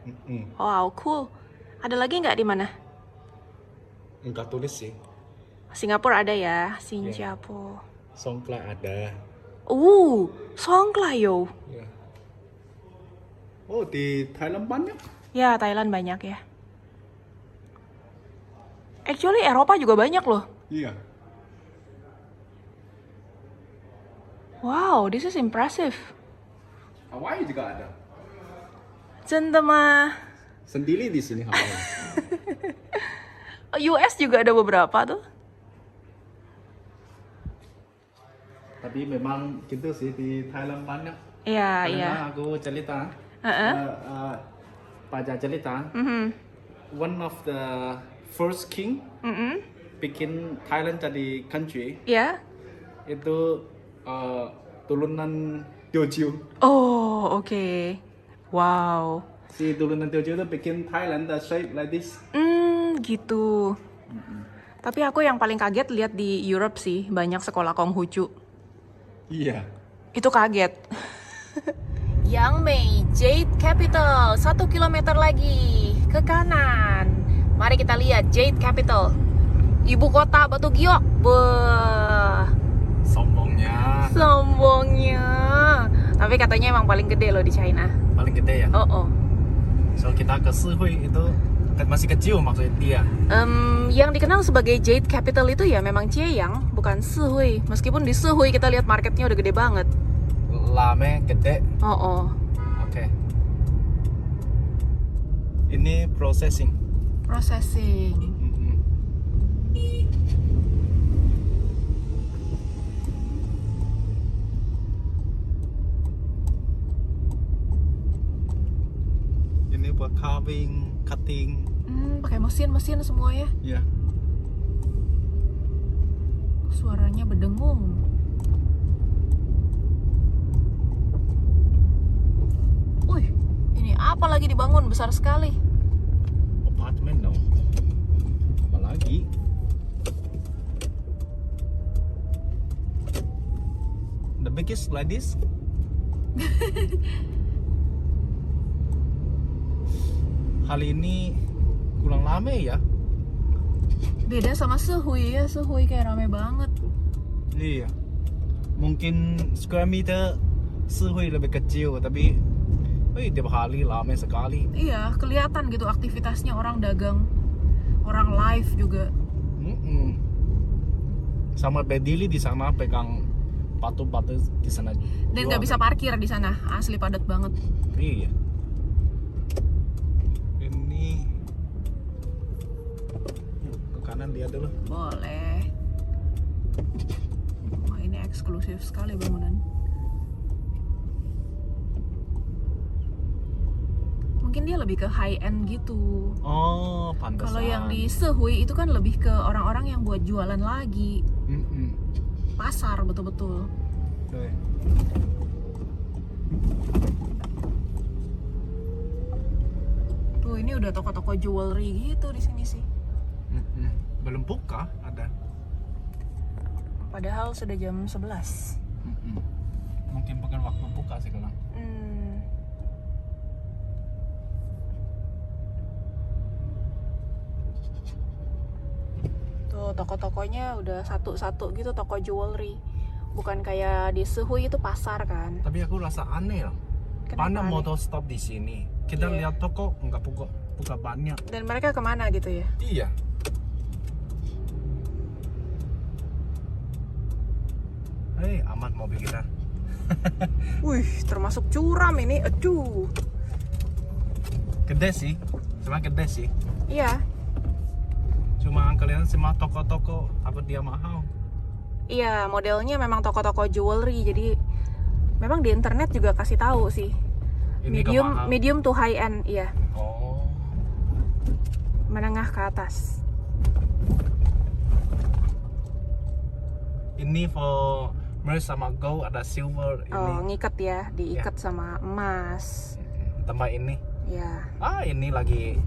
Wow, cool. Ada lagi nggak di mana? Enggak tulis sih. Singapura ada ya, Singapura. Songkla ada. Songklayo. Ya. Oh, di Thailand banyak. Ya, Thailand banyak ya. Actually, Eropa juga banyak loh. Iya. Wow, this is impressive. Hawaii juga ada. 真的吗? Sendiri di sini Hawaii. US juga ada beberapa tuh. Tapi memang gitu sih di Thailand banyak. Iya, Karena iya. aku cerita, Paja cerita, one of the first king bikin Thailand jadi country Ya. itu turunan Teochew. Oh, oke. Wow. Si turunan Teochew itu bikin Thailand the shape like this. Gitu. Tapi aku yang paling kaget lihat di Europe sih, banyak sekolah Konghucu. Iya. Itu kaget. Yangmei Jade Capital, 1 kilometer lagi ke kanan. Mari kita lihat Jade Capital, ibu kota Batu Giok. Beuh, sombongnya. Tapi katanya emang paling gede loh di China. Paling gede ya. Oh. So kita ke Sihui itu masih kecil maksudnya dia. Yang dikenal sebagai Jade Capital itu ya memang Chieyang, bukan Sihui. Meskipun di Sihui kita lihat marketnya udah gede banget. Lame gede. Oh. Oke. Ini processing. Ini buat carving, cutting. Pakai mesin semua ya. Ya. Suaranya berdengung. Wih, ini apa lagi dibangun besar sekali? Apartemen dong. Apa lagi? The biggest like this. Kali ini kurang rame ya. Beda sama Sihui ya, Sihui kayak rame banget. Iya. Mungkin square meter Sihui lebih kecil tapi tiap hari rame sekali. Iya, kelihatan gitu aktivitasnya orang dagang, orang live juga. Sama berdiri di sana pegang batu-batu di sana. Dan nggak bisa parkir di sana, asli padat banget. Iya. Ini ke kanan lihat dulu. Boleh. Wah, ini eksklusif sekali bangunan. Mungkin dia lebih ke high end gitu. Oh, pantesan. Kalau yang di Sihui itu kan lebih ke orang-orang yang buat jualan lagi. Pasar betul-betul. Oke. Tuh, ini udah toko-toko jewelry gitu di sini sih. Belum buka ada. Padahal sudah jam 11. Mungkin bukan waktu buka sekarang. Tuh, toko-tokonya udah satu-satu gitu, toko jewelry. Bukan kayak di Sihui itu pasar kan. Tapi aku rasa aneh loh. Kenapa Mana aneh? motor stop di sini. Kita Iya. lihat toko nggak buka banyak. Dan mereka kemana gitu ya? Iya. Hei, amat mobil kita. Wih, termasuk curam ini. Aduh. Gede sih, cuma gede sih. Iya. Cuma kalian semua toko-toko apa dia mahal. Iya, modelnya memang toko-toko jewelry. Jadi memang di internet juga kasih tahu sih. Ini ke mahal. Medium to high end, iya. Oh. Menengah ke atas. ini for merge sama gold, ada silver ini. Oh, ngikat ya, diikat sama emas. Tambah ini. Ya. Ini lagi.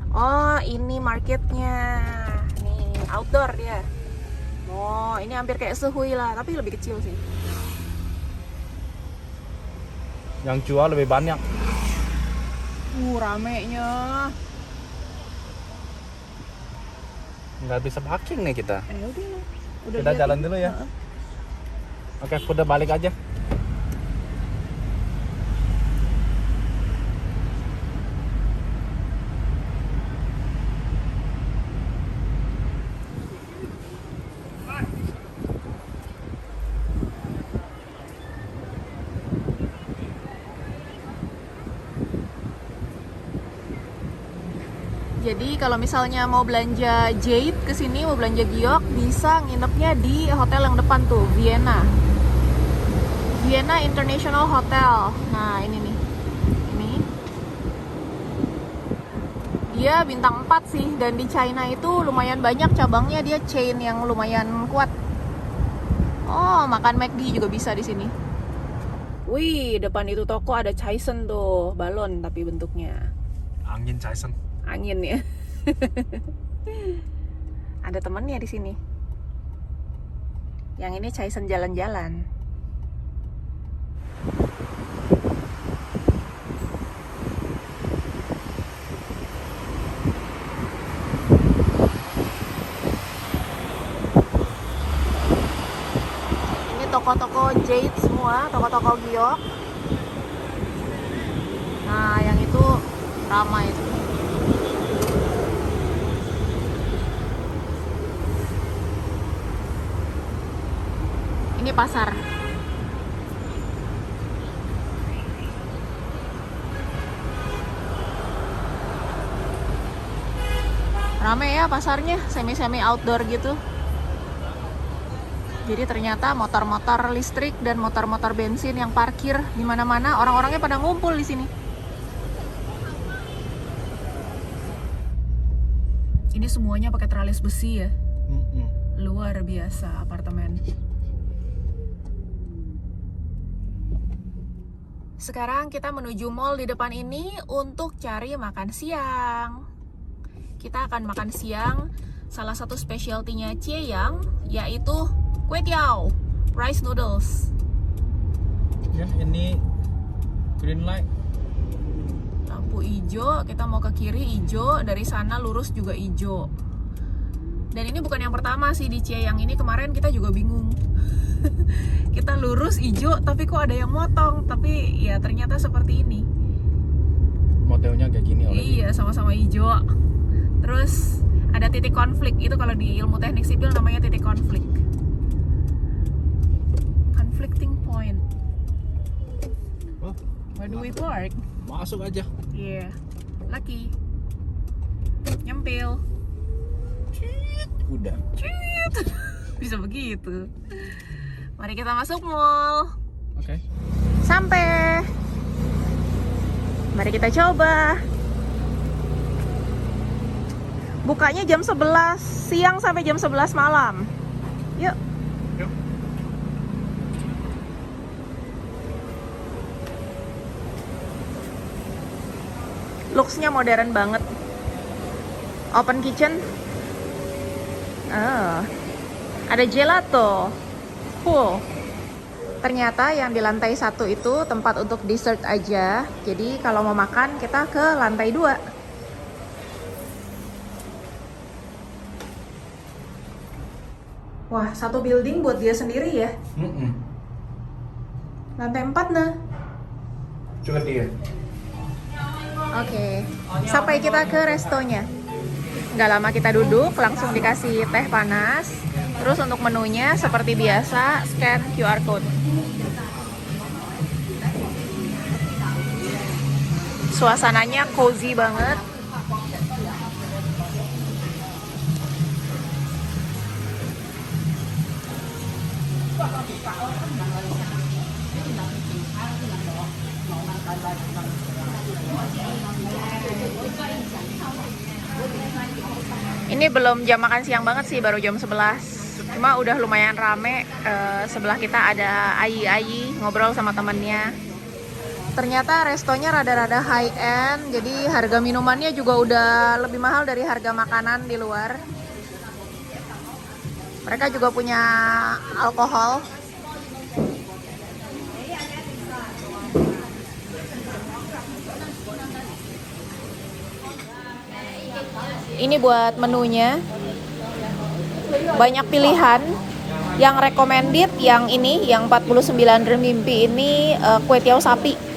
Oh, ini marketnya. Nih, outdoor dia. Oh, ini hampir kayak Sehui lah, tapi lebih kecil sih. Yang jual lebih banyak. Ramenya. Nggak bisa parking nih kita. Udah Kita lihat jalan ini. dulu ya. Oke, udah balik aja. Jadi kalau misalnya mau belanja jade ke sini, mau belanja giok, bisa nginepnya di hotel yang depan tuh, Vienna. Vienna International Hotel. Nah, ini nih. Ini. Dia bintang 4 sih, dan di China itu lumayan banyak cabangnya, dia chain yang lumayan kuat. Oh, makan McD juga bisa di sini. Wih, depan itu toko ada Chaisen tuh, balon tapi bentuknya. Angin Chaisen. Angin ya. Ada temennya di sini. Yang ini Chaisen jalan-jalan. Ini toko-toko jade semua, toko-toko giok. Nah, yang itu ramai itu. Ini pasar. Rame ya pasarnya, semi-semi outdoor gitu. Jadi ternyata motor-motor listrik dan motor-motor bensin yang parkir di mana-mana, orang-orangnya pada ngumpul di sini. Ini semuanya pakai teralis besi ya. Luar biasa apartemen. Sekarang kita menuju mall di depan ini untuk cari makan siang. Kita akan makan siang salah satu specialty-nya Chieyang, yaitu kue tiao, rice noodles. Ya, ini green light. Lampu hijau, kita mau ke kiri hijau, dari sana lurus juga hijau. Dan ini bukan yang pertama sih di Chieyang ini, kemarin kita juga bingung. Kita lurus hijau tapi kok ada yang motong, tapi ya ternyata seperti ini. Modelnya kayak gini oleh. Iya, sama-sama hijau. Terus ada titik konflik, itu kalau di ilmu teknik sipil namanya titik konflik. Conflicting point. Oh, Where do we park? masuk aja. Yeah, lucky. Nyempil. Udah. Cit. Bisa begitu. Mari kita masuk mall. Oke. Sampai. Mari kita coba. Bukanya jam 11 siang sampai jam 11 malam. Yuk. Yuk. Looks-nya modern banget. Open kitchen. Ada gelato. Cool. Ternyata yang di lantai 1 itu tempat untuk dessert aja. Jadi kalau mau makan kita ke lantai 2. Wah, satu building buat dia sendiri ya. Lantai 4 nah. Coba dia. Oke, sampai kita ke restonya. Nggak lama kita duduk, langsung dikasih teh panas. Terus untuk menunya seperti biasa, scan QR code. Suasananya cozy banget. Ini belum jam makan siang banget sih, baru jam 11. Cuma udah lumayan rame. Sebelah kita ada Ayi ngobrol sama temennya. Ternyata restonya rada-rada high end, jadi harga minumannya juga udah lebih mahal dari harga makanan di luar. Mereka juga punya alkohol. Ini buat menunya. Banyak pilihan. Yang recommended yang ini, yang 49 renminbi ini kue tiaw sapi.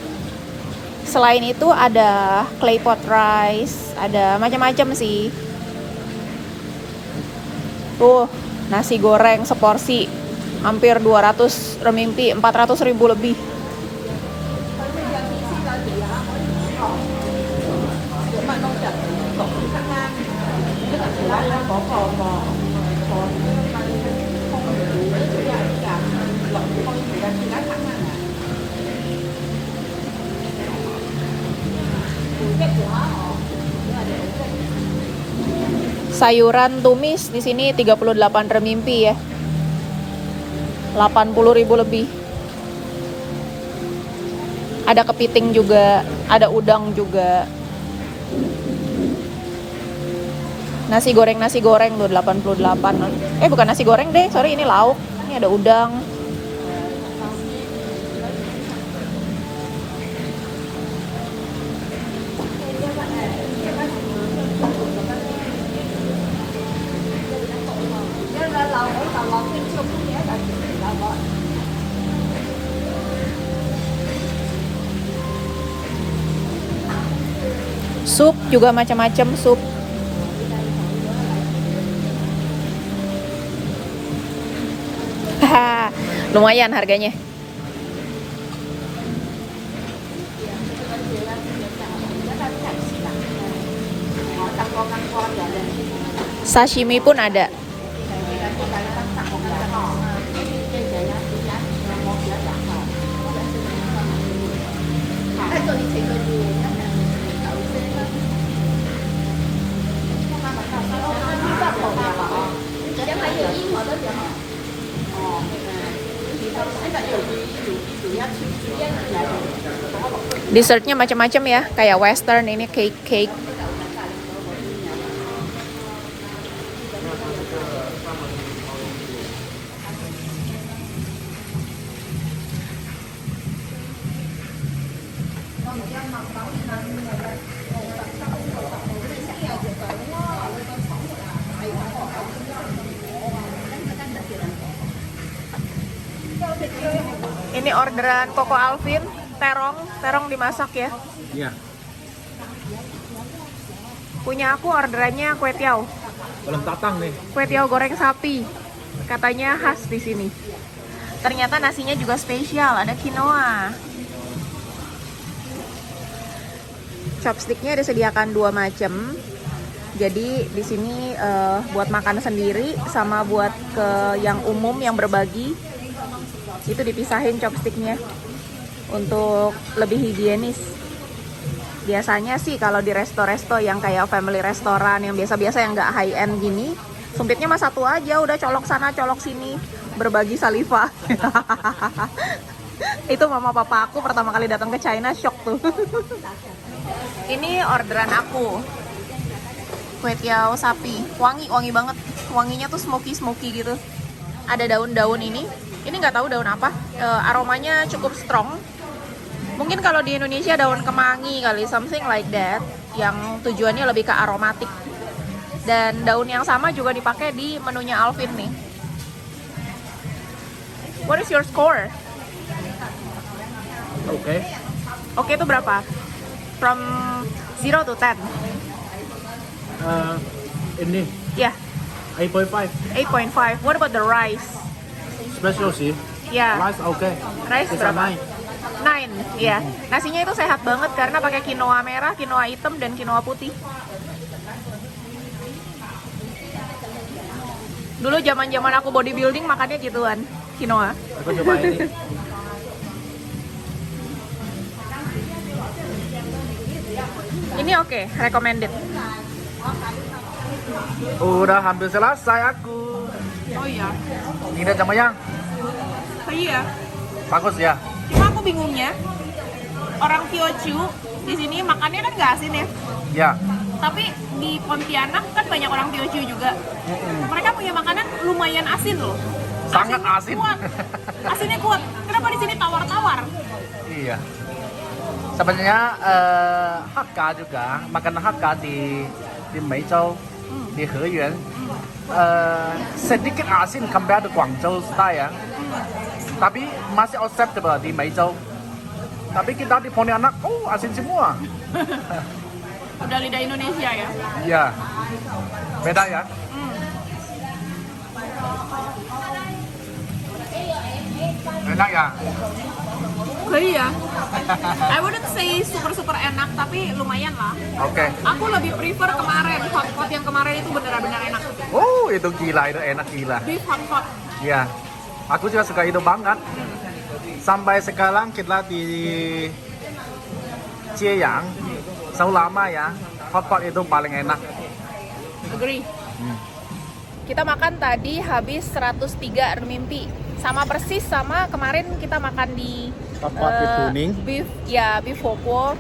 Selain itu ada claypot rice, ada macam-macam sih. Tuh, nasi goreng seporsi hampir 200 renminbi, 400.000 lebih. Sayuran tumis di sini 38 renminbi ya. 80.000 lebih. Ada kepiting juga, ada udang juga. Nasi goreng tuh 88. Bukan nasi goreng deh, sorry, ini lauk. Ini ada udang. Sup juga macam-macam sup. Lumayan harganya. Sashimi pun ada. Dessertnya macam-macam ya, kayak western, ini cake. Ini orderan Koko Alvin, terong dimasak ya. Iya. Punya aku orderannya kue tiaw. Belum datang nih. Kue tiaw goreng sapi. Katanya khas di sini. Ternyata nasinya juga spesial, ada quinoa. Chopsticknya disediakan 2 macam. Jadi di sini buat makan sendiri sama buat ke yang umum yang berbagi. Itu dipisahin chopsticknya untuk lebih higienis. Biasanya sih kalau di resto-resto yang kayak family restoran yang biasa-biasa yang nggak high end gini, sumpitnya mah satu aja, udah colok sana colok sini, berbagi saliva. Itu mama papa aku pertama kali datang ke China shock tuh. Ini orderan aku, kue tiaw sapi, wangi banget, wanginya tuh smoky gitu. Ada daun-daun ini nggak tahu daun apa, aromanya cukup strong. Mungkin kalau di Indonesia daun kemangi kali, something like that, yang tujuannya lebih ke aromatik. Dan daun yang sama juga dipakai di menunya Alvin nih. What is your score? Oke. Oke itu berapa? From 0 to 10? Ini Yeah, 8.5. 8.5. What about the rice? Special sih. Yeah. Rice oke. Rice It's a berapa? 9. 9, iya. Nasinya itu sehat banget karena pakai quinoa merah, quinoa hitam, dan quinoa putih. Dulu zaman aku bodybuilding makannya gituan, quinoa. Aku coba ini. Ini oke, recommended. Udah hampir selesai aku. Oh iya, Ini udah yang iya. bagus ya. Cuma aku bingungnya, orang Teochew di sini makannya kan nggak asin ya. Ya. Tapi di Pontianak kan banyak orang Teochew juga. Mereka punya makanan lumayan asin loh. Sangat asin. Kuat. Asinnya kuat. Kenapa di sini tawar-tawar? Iya. Sebenarnya Hakka juga makanan Hakka di Meizhou, di Heyuan, sedikit asin compare to Guangzhou style ya. Tapi masih acceptable di Meizhou. Tapi kita di Pontianak, asin semua. Udah lidah Indonesia ya. Iya. Beda ya. Enak ya. Iya. I wouldn't say super enak, tapi lumayan lah. Oke. Aku lebih prefer kemarin, hotpot yang kemarin itu benar-benar enak. Oh, itu gila, itu enak gila. Beef hotpot. Iya. Aku juga suka itu banget. Sampai sekarang kita di Jieyang, selama ya, hotpot itu paling enak. Agree. Kita makan tadi habis 103 renminbi. Sama persis sama kemarin kita makan di Hotpot beef kuning. Beef Hopo.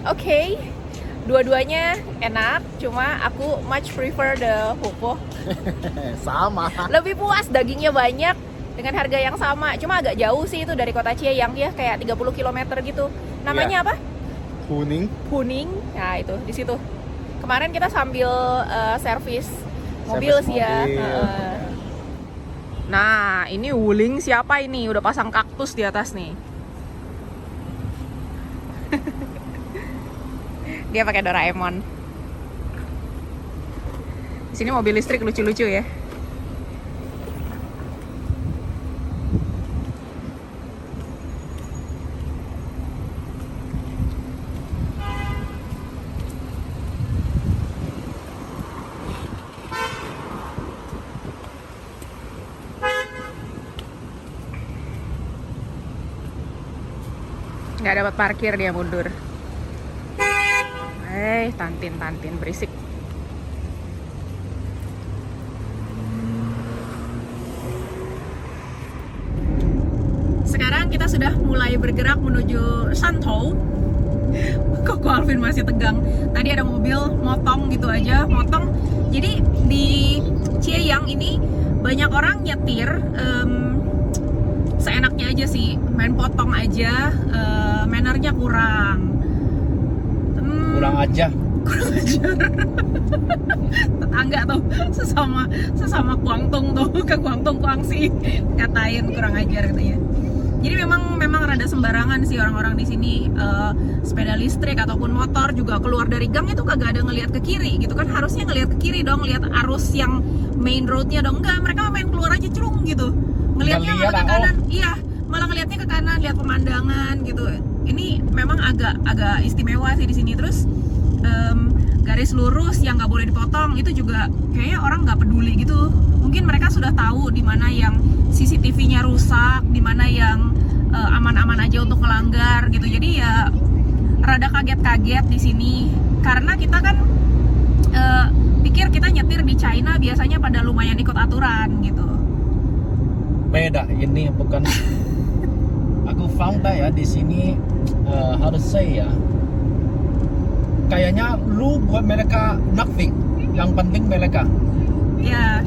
Oke. Dua-duanya enak, cuma aku much prefer the Hopo. Sama. Lebih puas, dagingnya banyak dengan harga yang sama. Cuma agak jauh sih itu dari kota Jieyang ya, kayak 30 km gitu. Namanya apa? Kuning. Kuning. Nah, itu di situ. Kemarin kita sambil servis mobil sih ya. Nah, ini Wuling siapa ini? Udah pasang kaktus di atas nih. Dia pakai Doraemon. Di sini mobil listrik lucu-lucu ya. Nggak dapat parkir, dia mundur. Tantin berisik. Sekarang kita sudah mulai bergerak menuju Shantou. Kok Alvin masih tegang? Tadi ada mobil motong gitu aja, motong. Jadi di Jieyang ini banyak orang nyetir seenaknya aja sih, main potong aja, mannernya kurang. Kurang ajar. Tetangga tuh sesama Guangdong tuh, ke Guangdong Guangxi ngatain kurang ajar gitu ya. Jadi memang rada sembarangan sih orang-orang di sini, sepeda listrik ataupun motor juga keluar dari gang itu kagak ada ngelihat ke kiri gitu kan, harusnya ngelihat ke kiri dong, lihat arus yang main roadnya dong. Enggak, mereka main keluar aja cerung gitu, ngelihatnya malah ke kanan. Iya, malah ngelihatnya ke kanan, lihat pemandangan gitu. Ini memang agak istimewa sih di sini. Terus garis lurus yang nggak boleh dipotong itu juga kayaknya orang nggak peduli gitu. Mungkin mereka sudah tahu di mana yang CCTV-nya rusak, di mana yang aman-aman aja untuk melanggar gitu. Jadi ya rada kaget-kaget di sini karena kita kan pikir kita nyetir di China biasanya pada lumayan ikut aturan gitu. Beda, ini bukan. Aku found ya di sini harus saya kayaknya lu buat mereka nothing, yang penting mereka. Ya,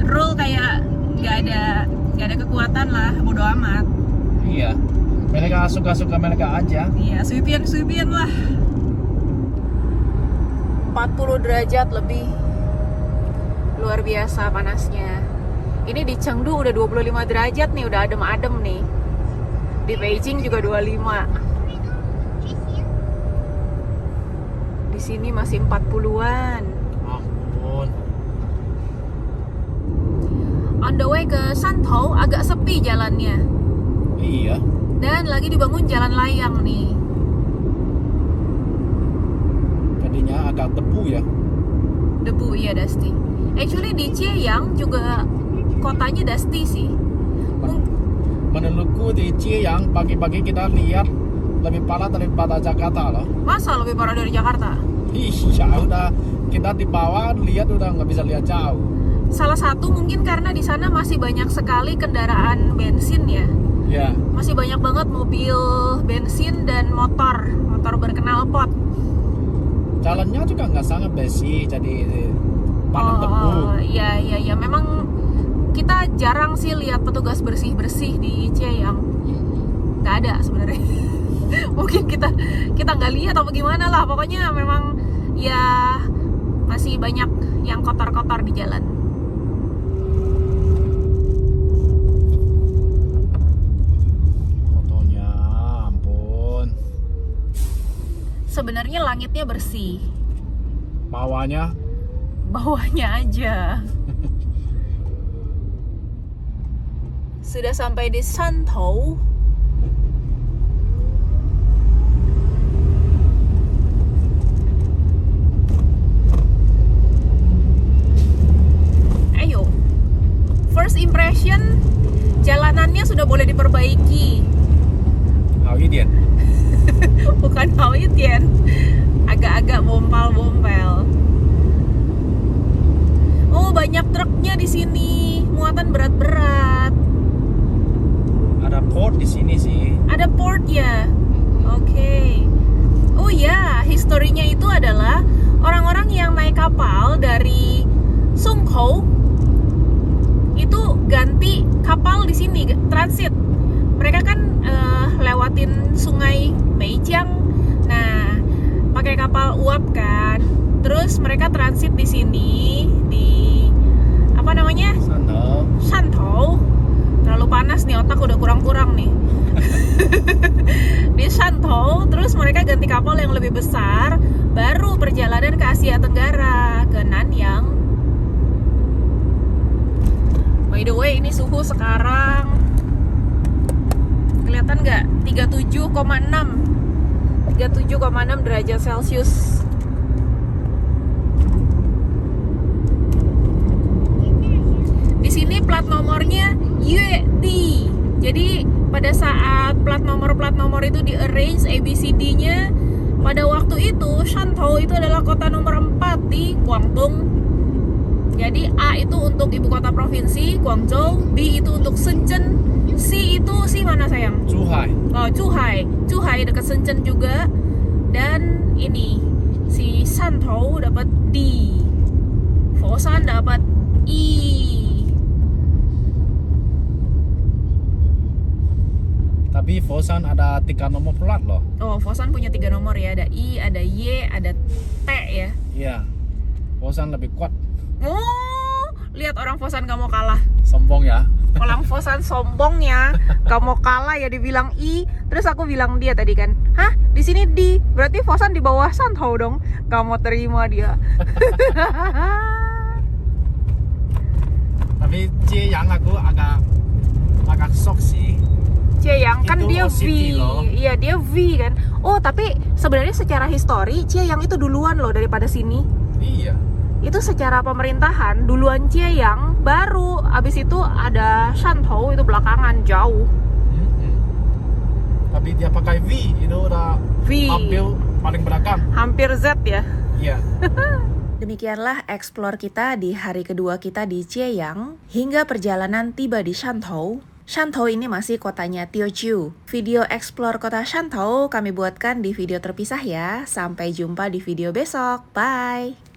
rule kayak nggak ada kekuatan lah, bodo amat. Iya, mereka suka-suka mereka aja. Iya, sweepian lah. 40 derajat lebih, luar biasa panasnya. Ini di Chengdu udah 25 derajat nih, udah adem-adem nih. Di Beijing juga 25. Di sini masih 40-an. Ampun. On the way ke Shantou agak sepi jalannya. Iya. Dan lagi dibangun jalan layang nih. Tadinya agak debu ya. Debu, iya, dusty. Actually di Jieyang juga kotanya dusty sih. Menurutku di Jieyang pagi-pagi kita lihat lebih parah daripada Jakarta loh. Masa lebih parah dari Jakarta? Iya, udah kita di bawah lihat udah nggak bisa lihat jauh. Salah satu mungkin karena di sana masih banyak sekali kendaraan bensin ya. Ya. Masih banyak banget mobil bensin dan motor berknalpot. Jalannya juga nggak sangat bersih, jadi panas debu. Iya, memang kita jarang sih lihat petugas bersih-bersih di Chieyang. Nggak ada sebenarnya. Mungkin kita nggak lihat apa gimana lah. Pokoknya memang ya masih banyak yang kotor-kotor di jalan. Fotonya, ampun. Sebenarnya langitnya bersih, Bawahnya bawahnya aja. Sudah sampai di Shantou. Ayo, first impression, jalanannya sudah boleh diperbaiki. Hawaiian. Bukan Hawaiian, agak-agak bompal-bompel. Oh, banyak truknya di sini, muatan berat-berat. Ada port di sini sih. Ada port ya. Oke. Oh ya, historinya itu adalah orang-orang yang naik kapal dari Songkou itu ganti kapal di sini transit. Mereka kan lewatin sungai Meijiang. Nah, pakai kapal uap kan. Terus mereka transit di sini di apa namanya? Shantou. Terlalu panas nih, otak udah kurang-kurang nih. Di Shantou, terus mereka ganti kapal yang lebih besar, baru perjalanan ke Asia Tenggara, ke Nanyang. By the way, ini suhu sekarang kelihatan nggak? 37,6 derajat Celcius. Di sini plat nomornya Yue-Di. Jadi pada saat plat nomor itu di arrange ABCD-nya, pada waktu itu Shantou itu adalah kota nomor 4 di Guangdong. Jadi A itu untuk ibu kota provinsi Guangzhou, B itu untuk Shenzhen, C itu mana sayang? Zhuhai. Oh, Zhuhai dekat Shenzhen juga. Dan ini si Shantou dapat D, Foshan dapat I. Tapi Foshan ada 3 nomor plat loh. Oh, Foshan punya 3 nomor ya, ada I, ada Y, ada T ya. Iya. Foshan lebih kuat. Oh, lihat orang Foshan gak mau kalah. Sombong ya. Orang Foshan sombong ya, gak mau kalah ya, dibilang I, terus aku bilang dia tadi kan, hah di sini D, berarti Foshan di bawah Shantou dong, gak mau terima dia. Tapi Chieyang aku agak shock sih. Chieyang kan Itu dia V, city loh. iya dia V kan. Oh tapi sebenarnya secara histori Chieyang itu duluan loh daripada sini. Iya. Itu secara pemerintahan duluan Chieyang, baru abis itu ada Shantou itu belakangan jauh. Tapi dia pakai V, itu udah V. hampir paling belakang. Hampir Z ya. Iya. Demikianlah explore kita di hari kedua kita di Chieyang hingga perjalanan tiba di Shantou. Shantou ini masih kotanya Teochew. Video explore kota Shantou kami buatkan di video terpisah ya. Sampai jumpa di video besok. Bye!